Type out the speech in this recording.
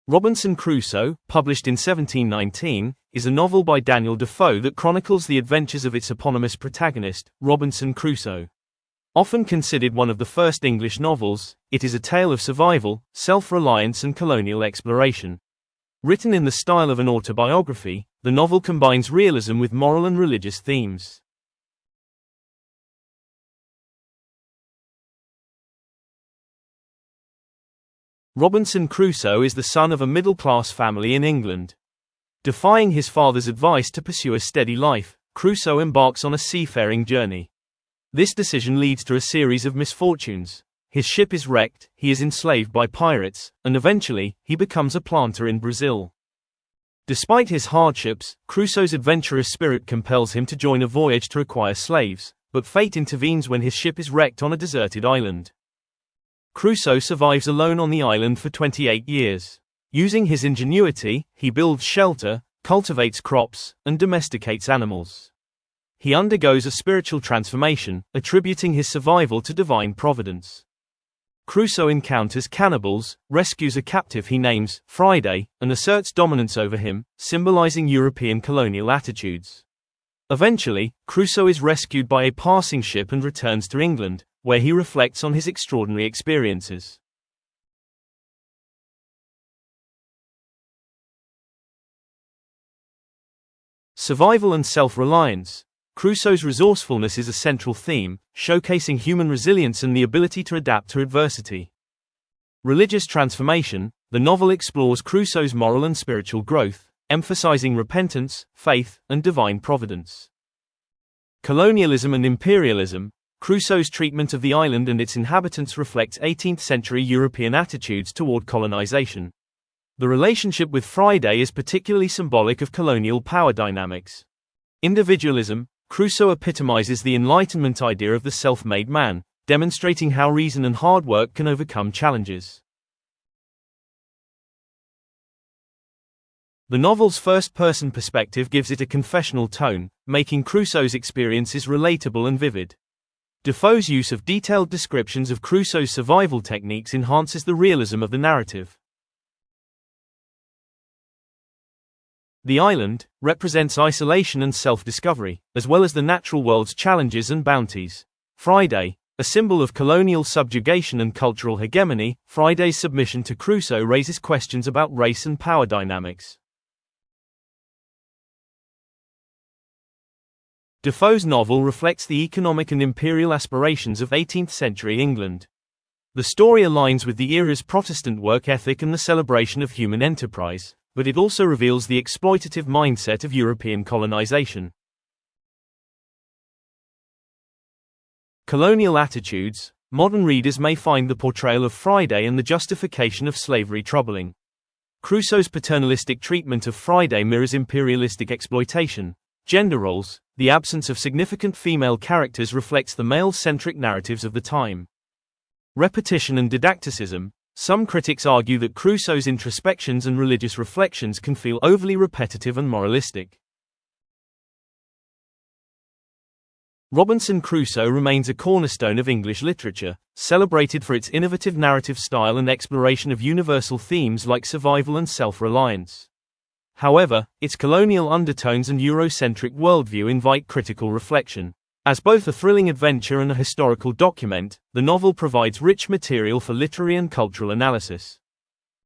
Robinson Crusoe, published in 1719, is a novel by Daniel Defoe that chronicles the adventures of its eponymous protagonist, Robinson Crusoe. Often considered one of the first English novels, it is a tale of survival, self-reliance and colonial exploration. Written in the style of an autobiography, the novel combines realism with moral and religious themes. Robinson Crusoe is the son of a middle-class family in England. Defying his father's advice to pursue a steady life, Crusoe embarks on a seafaring journey. This decision leads to a series of misfortunes. His ship is wrecked, he is enslaved by pirates, and eventually, he becomes a planter in Brazil. Despite his hardships, Crusoe's adventurous spirit compels him to join a voyage to acquire slaves, but fate intervenes when his ship is wrecked on a deserted island. Crusoe survives alone on the island for 28 years. Using his ingenuity, he builds shelter, cultivates crops, and domesticates animals. He undergoes a spiritual transformation, attributing his survival to divine providence. Crusoe encounters cannibals, rescues a captive he names Friday, and asserts dominance over him, symbolizing European colonial attitudes. Eventually, Crusoe is rescued by a passing ship and returns to England, where he reflects on his extraordinary experiences. Survival and self-reliance. Crusoe's resourcefulness is a central theme, showcasing human resilience and the ability to adapt to adversity. Religious transformation. The novel explores Crusoe's moral and spiritual growth, emphasizing repentance, faith, and divine providence. Colonialism and imperialism. Crusoe's treatment of the island and its inhabitants reflects 18th-century European attitudes toward colonization. The relationship with Friday is particularly symbolic of colonial power dynamics. Individualism. Crusoe epitomizes the Enlightenment idea of the self-made man, demonstrating how reason and hard work can overcome challenges. The novel's first-person perspective gives it a confessional tone, making Crusoe's experiences relatable and vivid. Defoe's use of detailed descriptions of Crusoe's survival techniques enhances the realism of the narrative. The island represents isolation and self-discovery, as well as the natural world's challenges and bounties. Friday, a symbol of colonial subjugation and cultural hegemony, Friday's submission to Crusoe raises questions about race and power dynamics. Defoe's novel reflects the economic and imperial aspirations of 18th-century England. The story aligns with the era's Protestant work ethic and the celebration of human enterprise, but it also reveals the exploitative mindset of European colonization. Colonial attitudes. Modern readers may find the portrayal of Friday and the justification of slavery troubling. Crusoe's paternalistic treatment of Friday mirrors imperialistic exploitation. Gender roles. The absence of significant female characters reflects the male-centric narratives of the time. Repetition and didacticism. Some critics argue that Crusoe's introspections and religious reflections can feel overly repetitive and moralistic. Robinson Crusoe remains a cornerstone of English literature, celebrated for its innovative narrative style and exploration of universal themes like survival and self-reliance. However, its colonial undertones and Eurocentric worldview invite critical reflection. As both a thrilling adventure and a historical document, the novel provides rich material for literary and cultural analysis.